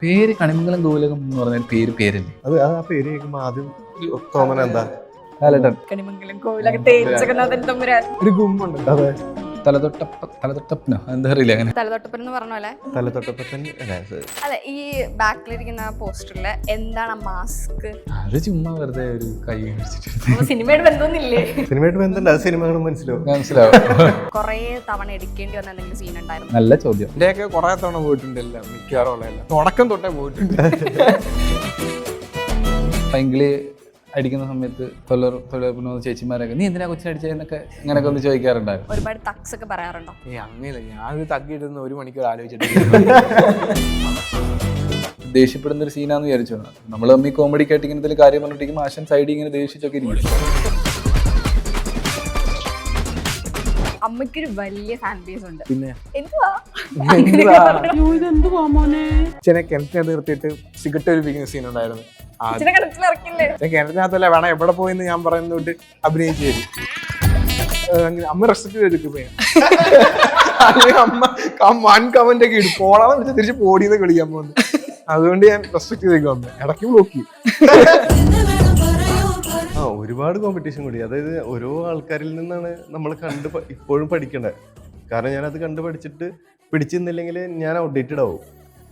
പേര് കണിമംഗലം ഗോകുലകം എന്ന് പറഞ്ഞ പേരല്ലേ? അത് ആ പേര് കേൾക്കുമ്പോ ആദ്യം തോന്നണ എന്താ? ലാലേട്ടൻ. കണിമംഗലം കോവിലകത്തെ ജഗന്നാഥൻ തമ്പുരാൻ. ഒരു ഗുമ്മുണ്ട്. അതെ, തലതൊട്ടപ്പനോ എന്താ അറിയില്ല അങ്ങനെ. തലതൊട്ടപ്പൻ എന്ന് പറഞ്ഞ പോലെ തലതൊട്ടപ്പൻ. അതെ, ഈ ബാക്കിലിരിക്കുന്ന പോസ്റ്ററില് എന്താണ് മാസ്ക്? അത് ചുമ്മാ വെറുതെ ഒരു കൈ പിടിച്ചിട്ട് സിനിമയുടെ ബന്ധമൊന്നുമില്ലേ? സിനിമയായിട്ട് ബന്ധമുണ്ട്. അത് സിനിമ കാണുമ്പോൾ മനസ്സിലാവും. മനസ്സിലാവും. കൊറേ തവണ എടുക്കേണ്ടി വന്ന എന്തെങ്കിലും സീൻ ഉണ്ടായിരുന്നു? നല്ല ചോദ്യം. എന്റെയൊക്കെ കുറെ തവണ പോയിട്ടുണ്ടല്ല, മിക്കവാറും ഉള്ളതല്ല, തുടക്കം തൊട്ടേ പോയിട്ടുണ്ട്. പൈങ്കിളി അടിക്കുന്ന സമയത്ത് തൊഴിലുറപ്പിന് ചേച്ചിമാരൊക്കെ നീ എന്തിനാ കൊച്ചിനടിച്ചതെന്നൊക്കെ അങ്ങനെയൊക്കെ ഒന്ന് ചോദിക്കാറുണ്ടായിരുന്നു. ഒരുപാട് തക്സ് ഒക്കെ പറയാറുണ്ടോ? അങ്ങനെ ഞാനത് തക്കിയിട്ടൊന്ന് ഒരു മണിക്കൂർ ആലോചിച്ചിട്ട് ദേഷ്യപ്പെടുന്ന ഒരു സീനാന്ന് വിചാരിച്ചു. നമ്മൾ തമ്മി കോമഡിക്കായിട്ട് ഇങ്ങനെ കാര്യം പറഞ്ഞിട്ടിരിക്കും, ആശൻ സൈഡിൽ ഇങ്ങനെ ദേഷിച്ചൊക്കെ ഇരിക്കും. അമ്മയ്ക്കൊരു വലിയ ഫാൻ ബേസ് ഉണ്ട്. പിന്നെ എന്തുവാ അച്ഛനെ കിണറ്റിനെ നിർത്തിയിട്ട് സിഗരറ്റ് വലിപ്പിക്കുന്ന സീൻ ഉണ്ടായിരുന്നു. അച്ഛനെ കിണറ്റിലിറക്കില്ലേ? കിണറ്റിനകത്തല്ല വേണം എവിടെ പോയെന്ന് ഞാൻ പറയുന്നോട്ട് അഭിനയിച്ചു തരും. അമ്മ റെസ്പെക്ട് ചെയ്തിരിക്കും. അമ്മ വൺ കമന്റ് ഒക്കെ ഇടും, പോടാന്ന് വിളിച്ച് തിരിച്ച് പോടിയെന്ന് വിളിക്കാൻ പോകുന്നു. അതുകൊണ്ട് ഞാൻ റെസ്പെക്ട് ചെയ്തേക്കും. അമ്മ ഇടയ്ക്ക് ബ്ലോക്ക്. ഒരുപാട് കോമ്പറ്റീഷൻ കൂടി. അതായത് ഓരോ ആൾക്കാരിൽ നിന്നാണ് നമ്മൾ ഇപ്പോഴും പഠിക്കേണ്ടത്. കാരണം ഞാനത് കണ്ടു പഠിച്ചിട്ട് പിടിച്ചിരുന്നില്ലെങ്കിൽ ഞാൻ ഔട്ട്ഡേറ്റഡ് ആവും.